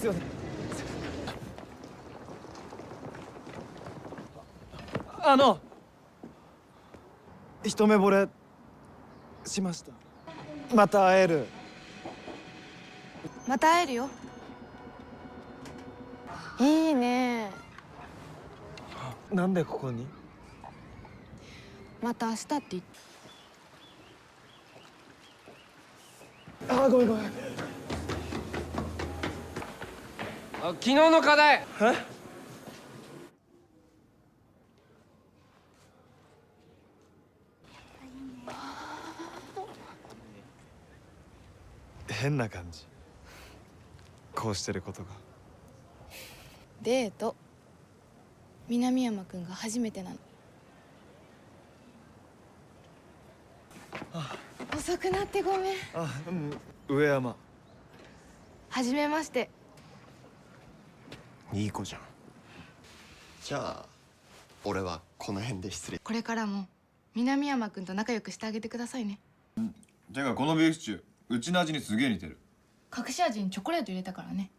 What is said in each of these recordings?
すいません。一目惚れしました。また会える。また会えるよ。いいね。なんでここに？また明日って言って。ごめんごめん。昨日の課題。変な感じ。こうしてることが。デート。南山くんが初めてなの。遅くなってごめん。上山。はじめまして。いい子じゃん。じゃあ俺はこの辺で失礼。これからも南山くんと仲良くしてあげてくださいね。てかこのビーフシチューうちの味にすげえ似てる。隠し味にチョコレート入れたからね。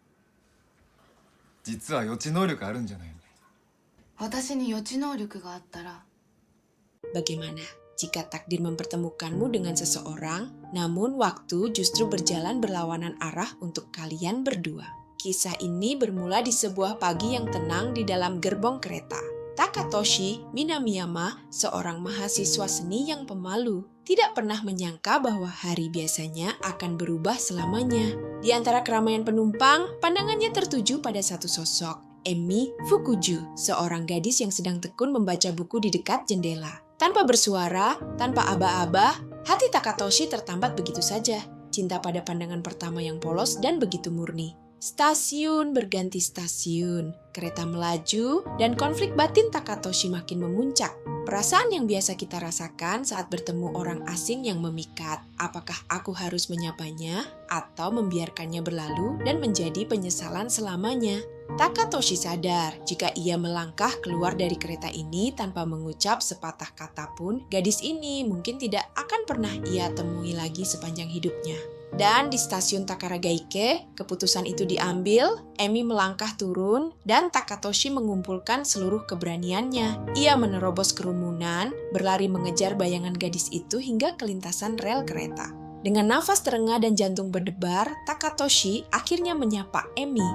実は予知能力あるんじゃないの？私に予知能力があったら。 Bagaimana jika takdir mempertemukanmu dengan seseorang, namun waktu justru berjalan berlawanan arah untuk kalian berdua? Kisah ini bermula di sebuah pagi yang tenang di dalam gerbong kereta. Takatoshi Minamiyama, seorang mahasiswa seni yang pemalu, tidak pernah menyangka bahwa hari biasanya akan berubah selamanya. Di antara keramaian penumpang, pandangannya tertuju pada satu sosok, Emi Fukuju, seorang gadis yang sedang tekun membaca buku di dekat jendela. Tanpa bersuara, tanpa aba-aba, hati Takatoshi tertambat begitu saja. Cinta pada pandangan pertama yang polos dan begitu murni. Stasiun berganti stasiun, kereta melaju, dan konflik batin Takatoshi makin memuncak. Perasaan yang biasa kita rasakan saat bertemu orang asing yang memikat. Apakah aku harus menyapanya atau membiarkannya berlalu dan menjadi penyesalan selamanya? Takatoshi sadar jika ia melangkah keluar dari kereta ini tanpa mengucap sepatah kata pun, gadis ini mungkin tidak akan pernah ia temui lagi sepanjang hidupnya. Dan di stasiun Takaragaike, keputusan itu diambil, Emi melangkah turun, dan Takatoshi mengumpulkan seluruh keberaniannya. Ia menerobos kerumunan, berlari mengejar bayangan gadis itu hingga ke lintasan rel kereta. Dengan nafas terengah dan jantung berdebar, Takatoshi akhirnya menyapa Emi.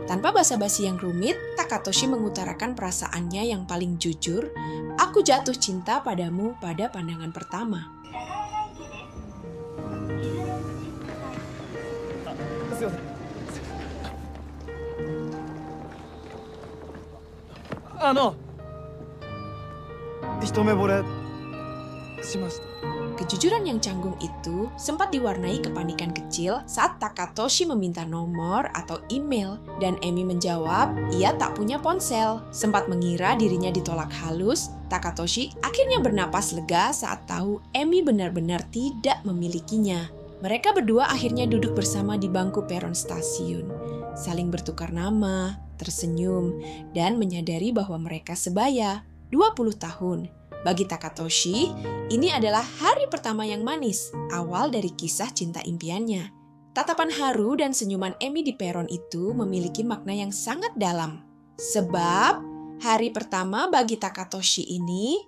Tanpa basa-basi yang rumit, Takatoshi mengutarakan perasaannya yang paling jujur, "Aku jatuh cinta padamu pada pandangan pertama." すいません。一目惚れしました。 Kejujuran yang canggung itu sempat diwarnai kepanikan kecil saat Takatoshi meminta nomor atau email dan Emi menjawab ia tak punya ponsel. Sempat mengira dirinya ditolak halus, Takatoshi akhirnya bernapas lega saat tahu Emi benar-benar tidak memilikinya. Mereka berdua akhirnya duduk bersama di bangku peron stasiun, saling bertukar nama, tersenyum, dan menyadari bahwa mereka sebaya, 20 tahun. Bagi Takatoshi, ini adalah hari pertama yang manis, awal dari kisah cinta impiannya. Tatapan haru dan senyuman Emi di peron itu memiliki makna yang sangat dalam. Sebab, hari pertama bagi Takatoshi ini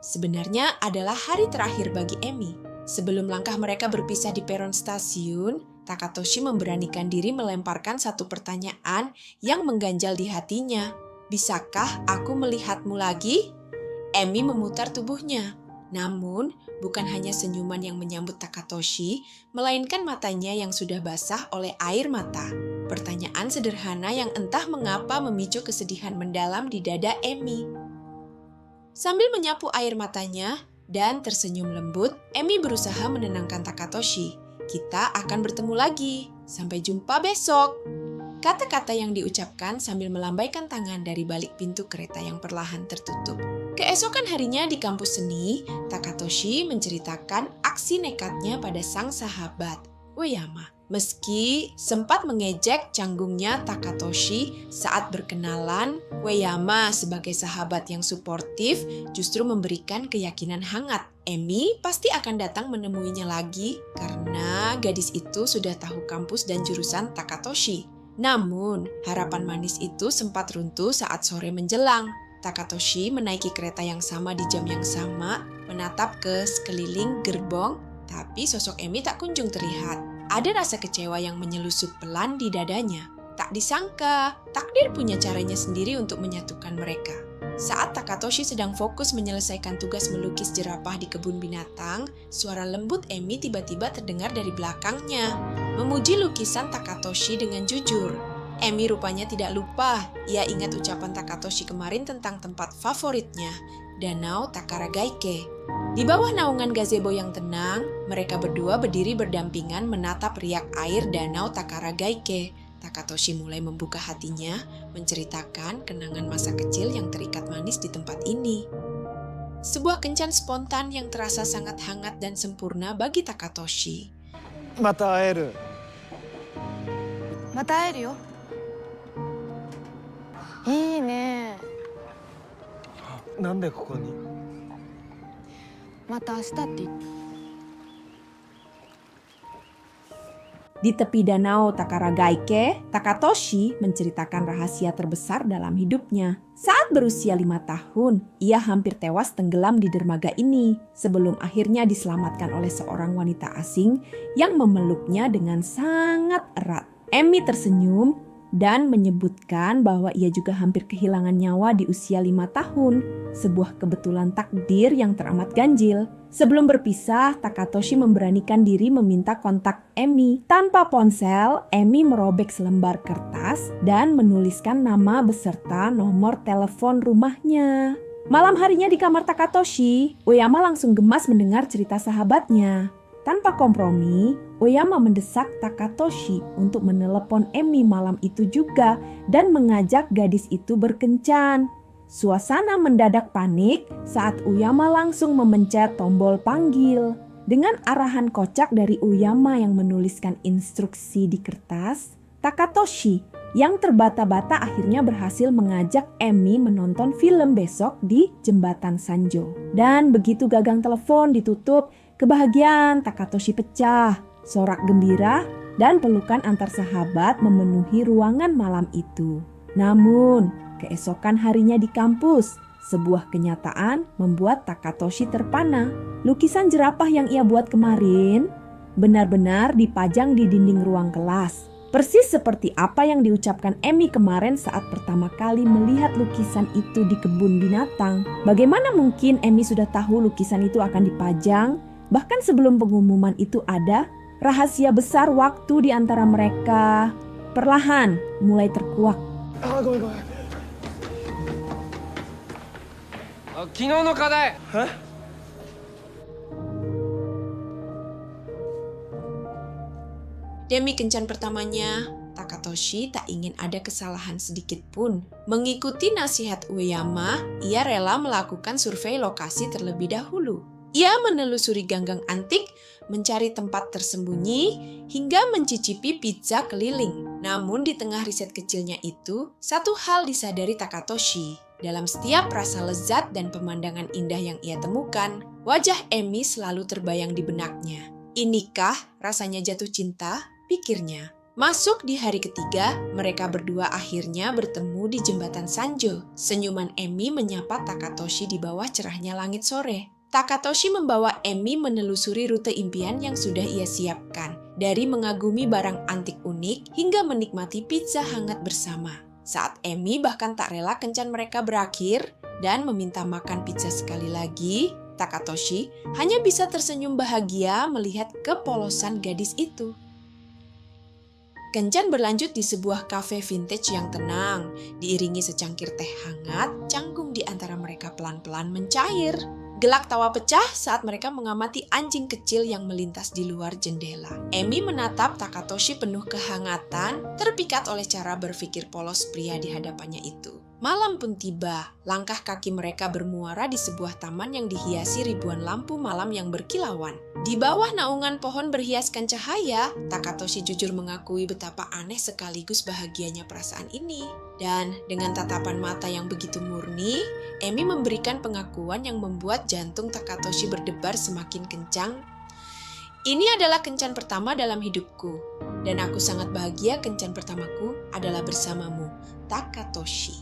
sebenarnya adalah hari terakhir bagi Emi. Sebelum langkah mereka berpisah di peron stasiun, Takatoshi memberanikan diri melemparkan satu pertanyaan yang mengganjal di hatinya. "Bisakah aku melihatmu lagi?" Emi memutar tubuhnya. Namun, bukan hanya senyuman yang menyambut Takatoshi, melainkan matanya yang sudah basah oleh air mata. Pertanyaan sederhana yang entah mengapa memicu kesedihan mendalam di dada Emi. Sambil menyapu air matanya dan tersenyum lembut, Emi berusaha menenangkan Takatoshi. "Kita akan bertemu lagi. Sampai jumpa besok." Kata-kata yang diucapkan sambil melambaikan tangan dari balik pintu kereta yang perlahan tertutup. Keesokan harinya di kampus seni, Takatoshi menceritakan aksi nekatnya pada sang sahabat, Ueyama. Meski sempat mengejek canggungnya Takatoshi saat berkenalan, Ueyama sebagai sahabat yang suportif justru memberikan keyakinan hangat. Emi pasti akan datang menemuinya lagi karena gadis itu sudah tahu kampus dan jurusan Takatoshi. Namun, harapan manis itu sempat runtuh saat sore menjelang. Takatoshi menaiki kereta yang sama di jam yang sama, menatap ke sekeliling gerbong, tapi sosok Emi tak kunjung terlihat. Ada rasa kecewa yang menyelusup pelan di dadanya. Tak disangka, takdir punya caranya sendiri untuk menyatukan mereka. Saat Takatoshi sedang fokus menyelesaikan tugas melukis jerapah di kebun binatang, suara lembut Emi tiba-tiba terdengar dari belakangnya, memuji lukisan Takatoshi dengan jujur. Emi rupanya tidak lupa, ia ingat ucapan Takatoshi kemarin tentang tempat favoritnya, Danau Takaragaike. Di bawah naungan gazebo yang tenang, mereka berdua berdiri berdampingan menatap riak air Danau Takaragaike. Takatoshi mulai membuka hatinya, menceritakan kenangan masa kecil yang terikat manis di tempat ini. Sebuah kencan spontan yang terasa sangat hangat dan sempurna bagi Takatoshi. また会える。また会えるよ。いいね。なんでここに？また明日って言って。 Di tepi danau Takaragaike, Takatoshi menceritakan rahasia terbesar dalam hidupnya. Saat berusia 5 tahun, ia hampir tewas tenggelam di dermaga ini sebelum akhirnya diselamatkan oleh seorang wanita asing yang memeluknya dengan sangat erat. Emi tersenyum dan menyebutkan bahwa ia juga hampir kehilangan nyawa di usia 5 tahun, sebuah kebetulan takdir yang teramat ganjil. Sebelum berpisah, Takatoshi memberanikan diri meminta kontak Emi. Tanpa ponsel, Emi merobek selembar kertas dan menuliskan nama beserta nomor telepon rumahnya. Malam harinya di kamar Takatoshi, Oyama langsung gemas mendengar cerita sahabatnya. Tanpa kompromi, Oyama mendesak Takatoshi untuk menelepon Emi malam itu juga dan mengajak gadis itu berkencan. Suasana mendadak panik saat Oyama langsung memencet tombol panggil. Dengan arahan kocak dari Oyama yang menuliskan instruksi di kertas, Takatoshi yang terbata-bata akhirnya berhasil mengajak Emi menonton film besok di Jembatan Sanjo. Dan begitu gagang telepon ditutup, kebahagiaan Takatoshi pecah. Sorak gembira dan pelukan antar sahabat memenuhi ruangan malam itu. Namun, keesokan harinya di kampus, sebuah kenyataan membuat Takatoshi terpana. Lukisan jerapah yang ia buat kemarin benar-benar dipajang di dinding ruang kelas. Persis seperti apa yang diucapkan Emi kemarin saat pertama kali melihat lukisan itu di kebun binatang. Bagaimana mungkin Emi sudah tahu lukisan itu akan dipajang? Bahkan sebelum pengumuman itu ada, rahasia besar waktu di antara mereka perlahan mulai terkuak. ごめんごめん。昨日の課題。 Demi kencan pertamanya, Takatoshi tak ingin ada kesalahan sedikit pun. Mengikuti nasihat Oyama, ia rela melakukan survei lokasi terlebih dahulu. Ia menelusuri ganggang antik, mencari tempat tersembunyi, hingga mencicipi pizza keliling. Namun di tengah riset kecilnya itu, satu hal disadari Takatoshi. Dalam setiap rasa lezat dan pemandangan indah yang ia temukan, wajah Emi selalu terbayang di benaknya. Inikah rasanya jatuh cinta? Pikirnya. Masuk di hari ketiga, mereka berdua akhirnya bertemu di jembatan Sanjo. Senyuman Emi menyapa Takatoshi di bawah cerahnya langit sore. Takatoshi membawa Emi menelusuri rute impian yang sudah ia siapkan. Dari mengagumi barang antik unik hingga menikmati pizza hangat bersama. Saat Emi bahkan tak rela kencan mereka berakhir dan meminta makan pizza sekali lagi, Takatoshi hanya bisa tersenyum bahagia melihat kepolosan gadis itu. Kencan berlanjut di sebuah kafe vintage yang tenang, diiringi secangkir teh hangat, canggung di antara mereka pelan-pelan mencair. Gelak tawa pecah saat mereka mengamati anjing kecil yang melintas di luar jendela. Emi menatap Takatoshi penuh kehangatan, terpikat oleh cara berpikir polos pria di hadapannya itu. Malam pun tiba, langkah kaki mereka bermuara di sebuah taman yang dihiasi ribuan lampu malam yang berkilauan. Di bawah naungan pohon berhiaskan cahaya, Takatoshi jujur mengakui betapa aneh sekaligus bahagianya perasaan ini. Dan dengan tatapan mata yang begitu murni, Emi memberikan pengakuan yang membuat jantung Takatoshi berdebar semakin kencang. Ini adalah kencan pertama dalam hidupku. Dan aku sangat bahagia kencan pertamaku adalah bersamamu, Takatoshi.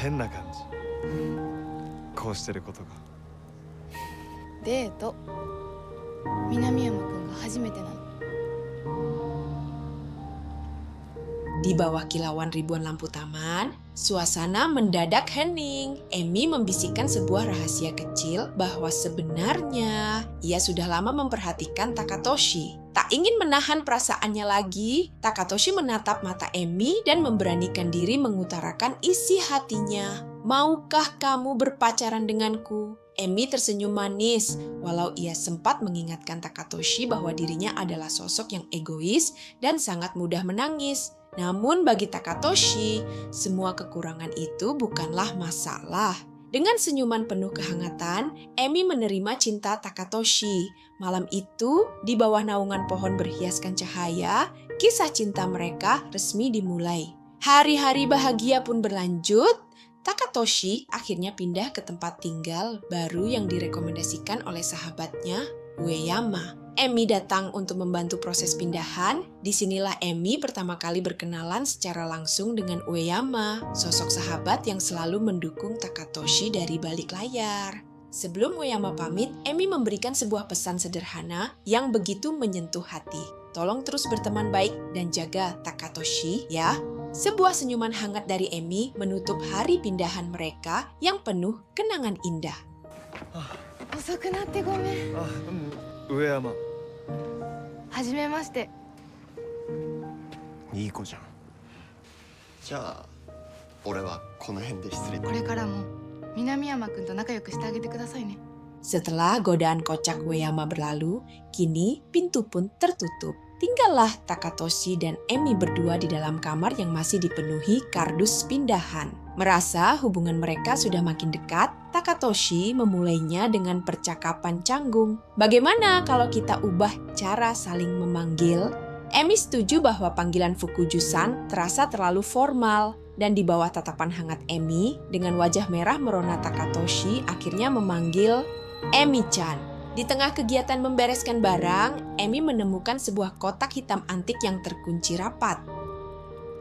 Hen na kanji. こうしてることが。デート南山くんが初めてなの。 Di bawah kilauan ribuan lampu taman, suasana mendadak hening. Emi membisikkan sebuah rahasia kecil bahwa sebenarnya ia sudah lama memperhatikan Takatoshi. Tak ingin menahan perasaannya lagi, Takatoshi menatap mata Emi dan memberanikan diri mengutarakan isi hatinya. Maukah kamu berpacaran denganku? Emi tersenyum manis, walau ia sempat mengingatkan Takatoshi bahwa dirinya adalah sosok yang egois dan sangat mudah menangis. Namun bagi Takatoshi, semua kekurangan itu bukanlah masalah. Dengan senyuman penuh kehangatan, Emi menerima cinta Takatoshi. Malam itu, di bawah naungan pohon berhiaskan cahaya, kisah cinta mereka resmi dimulai. Hari-hari bahagia pun berlanjut. Takatoshi akhirnya pindah ke tempat tinggal baru yang direkomendasikan oleh sahabatnya, Ueyama. Emi datang untuk membantu proses pindahan. Disinilah Emi pertama kali berkenalan secara langsung dengan Ueyama, sosok sahabat yang selalu mendukung Takatoshi dari balik layar. Sebelum Ueyama pamit, Emi memberikan sebuah pesan sederhana yang begitu menyentuh hati. Tolong terus berteman baik dan jaga Takatoshi ya. Sebuah senyuman hangat dari Emi menutup hari pindahan mereka yang penuh kenangan indah. 遅くなってごめん。あ、上山。はじめまして。いい子じゃん。じゃあ俺はこの辺で失礼。これからも南山くんと仲良くしてあげてくださいね。 Setelah godaan kocak Ueyama berlalu, kini pintu pun tertutup. Tinggallah Takatoshi dan Emi berdua di dalam kamar yang masih dipenuhi kardus pindahan. Merasa hubungan mereka sudah makin dekat, Takatoshi memulainya dengan percakapan canggung. Bagaimana kalau kita ubah cara saling memanggil? Emi setuju bahwa panggilan Fukuju-san terasa terlalu formal. Dan di bawah tatapan hangat Emi, dengan wajah merah merona Takatoshi akhirnya memanggil Emi-chan. Di tengah kegiatan membereskan barang, Emi menemukan sebuah kotak hitam antik yang terkunci rapat.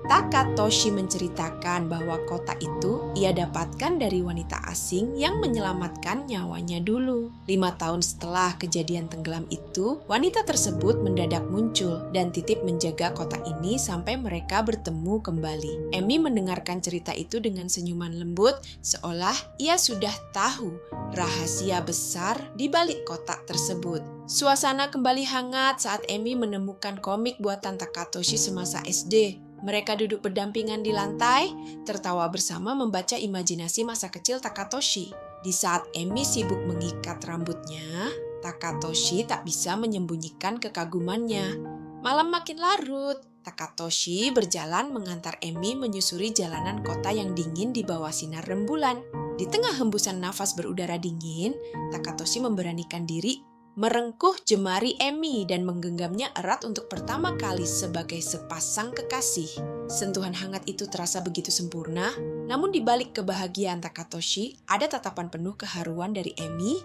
Takatoshi menceritakan bahwa kotak itu ia dapatkan dari wanita asing yang menyelamatkan nyawanya dulu. 5 tahun setelah kejadian tenggelam itu, wanita tersebut mendadak muncul dan titip menjaga kotak ini sampai mereka bertemu kembali. Emi mendengarkan cerita itu dengan senyuman lembut, seolah ia sudah tahu rahasia besar di balik kotak tersebut. Suasana kembali hangat saat Emi menemukan komik buatan Takatoshi semasa SD. Mereka duduk berdampingan di lantai, tertawa bersama membaca imajinasi masa kecil Takatoshi. Di saat Emi sibuk mengikat rambutnya, Takatoshi tak bisa menyembunyikan kekagumannya. Malam makin larut, Takatoshi berjalan mengantar Emi menyusuri jalanan kota yang dingin di bawah sinar rembulan. Di tengah hembusan nafas berudara dingin, Takatoshi memberanikan diri merengkuh jemari Emi dan menggenggamnya erat untuk pertama kali sebagai sepasang kekasih. Sentuhan hangat itu terasa begitu sempurna, namun di balik kebahagiaan Takatoshi ada tatapan penuh keharuan dari Emi.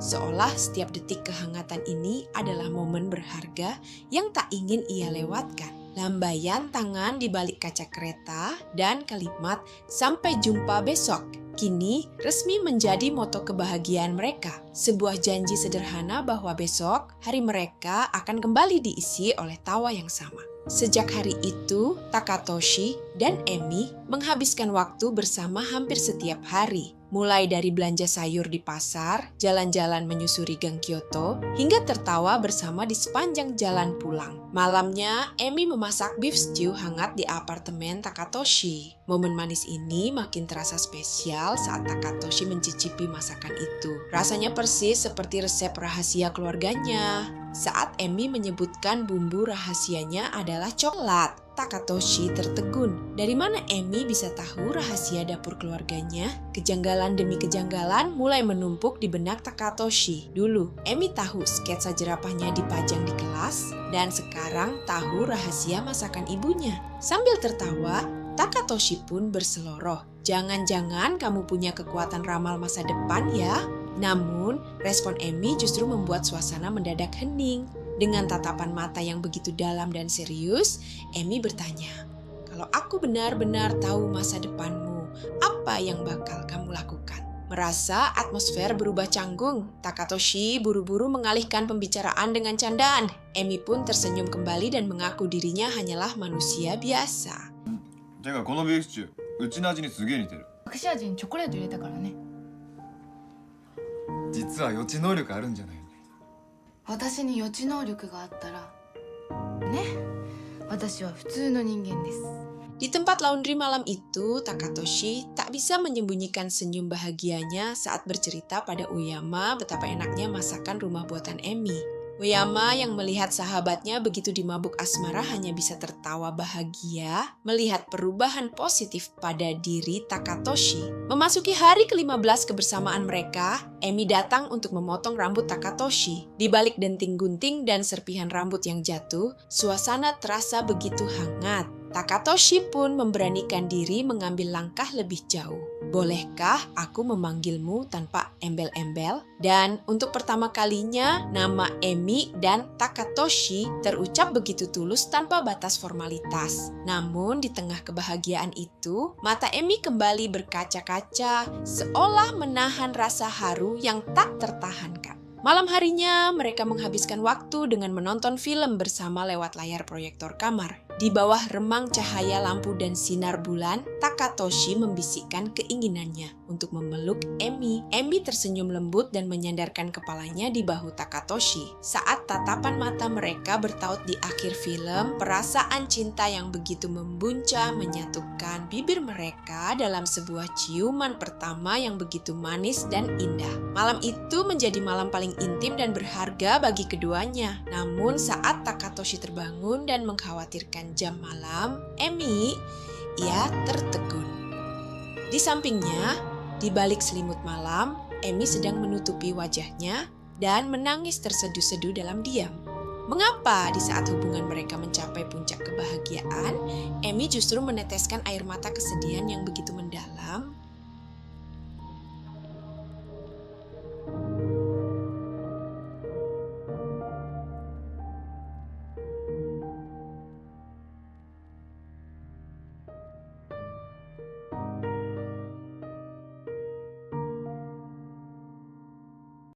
Seolah setiap detik kehangatan ini adalah momen berharga yang tak ingin ia lewatkan. Lambaian tangan di balik kaca kereta dan kalimat "sampai jumpa besok" kini resmi menjadi moto kebahagiaan mereka. Sebuah janji sederhana bahwa besok hari mereka akan kembali diisi oleh tawa yang sama. Sejak hari itu, Takatoshi dan Emi menghabiskan waktu bersama hampir setiap hari. Mulai dari belanja sayur di pasar, jalan-jalan menyusuri gang Kyoto, hingga tertawa bersama di sepanjang jalan pulang. Malamnya, Emi memasak beef stew hangat di apartemen Takatoshi. Momen manis ini makin terasa spesial saat Takatoshi mencicipi masakan itu. Rasanya persis seperti resep rahasia keluarganya. Saat Emi menyebutkan bumbu rahasianya adalah coklat, Takatoshi tertegun. Dari mana Emi bisa tahu rahasia dapur keluarganya? Kejanggalan demi kejanggalan mulai menumpuk di benak Takatoshi. Dulu, Emi tahu sketsa jerapahnya dipajang di kelas, dan sekarang tahu rahasia masakan ibunya. Sambil tertawa, Takatoshi pun berseloroh. Jangan-jangan kamu punya kekuatan ramal masa depan ya? Namun, respon Emi justru membuat suasana mendadak hening. Dengan tatapan mata yang begitu dalam dan serius, Emi bertanya, "Kalau aku benar-benar tahu masa depanmu, apa yang bakal kamu lakukan?" Merasa atmosfer berubah canggung, Takatoshi buru-buru mengalihkan pembicaraan dengan candaan. Emi pun tersenyum kembali dan mengaku dirinya hanyalah manusia biasa. てかこのビーフシチューうちの味にすげえ似てる。隠し味にチョコレート入れたからね。実は予知能力あるんじゃないの？私に予知能力があったらね、私は普通の人間です。 Di tempat laundry malam itu, Takatoshi tak bisa menyembunyikan senyum bahagianya saat bercerita pada Uyama betapa enaknya masakan rumah buatan Emi. Uyama yang melihat sahabatnya begitu dimabuk asmara hanya bisa tertawa bahagia melihat perubahan positif pada diri Takatoshi. Memasuki hari ke-15 kebersamaan mereka, Emi datang untuk memotong rambut Takatoshi. Di balik denting-gunting dan serpihan rambut yang jatuh, suasana terasa begitu hangat. Takatoshi pun memberanikan diri mengambil langkah lebih jauh. "Bolehkah aku memanggilmu tanpa embel-embel?" Dan untuk pertama kalinya, nama Emi dan Takatoshi terucap begitu tulus tanpa batas formalitas. Namun di tengah kebahagiaan itu, mata Emi kembali berkaca-kaca, seolah menahan rasa haru yang tak tertahankan. Malam harinya, mereka menghabiskan waktu dengan menonton film bersama lewat layar proyektor kamar. Di bawah remang cahaya lampu dan sinar bulan, Takatoshi membisikkan keinginannya untuk memeluk Emi. Emi tersenyum lembut dan menyandarkan kepalanya di bahu Takatoshi. Saat tatapan mata mereka bertaut di akhir film, perasaan cinta yang begitu membuncah menyatukan bibir mereka dalam sebuah ciuman pertama yang begitu manis dan indah. Malam itu menjadi malam paling intim dan berharga bagi keduanya. Namun saat Takatoshi terbangun dan mengkhawatirkan jam malam, Emi, ia tertegun. Di sampingnya, di balik selimut malam, Emi sedang menutupi wajahnya dan menangis terseduh-seduh dalam diam. Mengapa di saat hubungan mereka mencapai puncak kebahagiaan, Emi justru meneteskan air mata kesedihan yang begitu mendalam?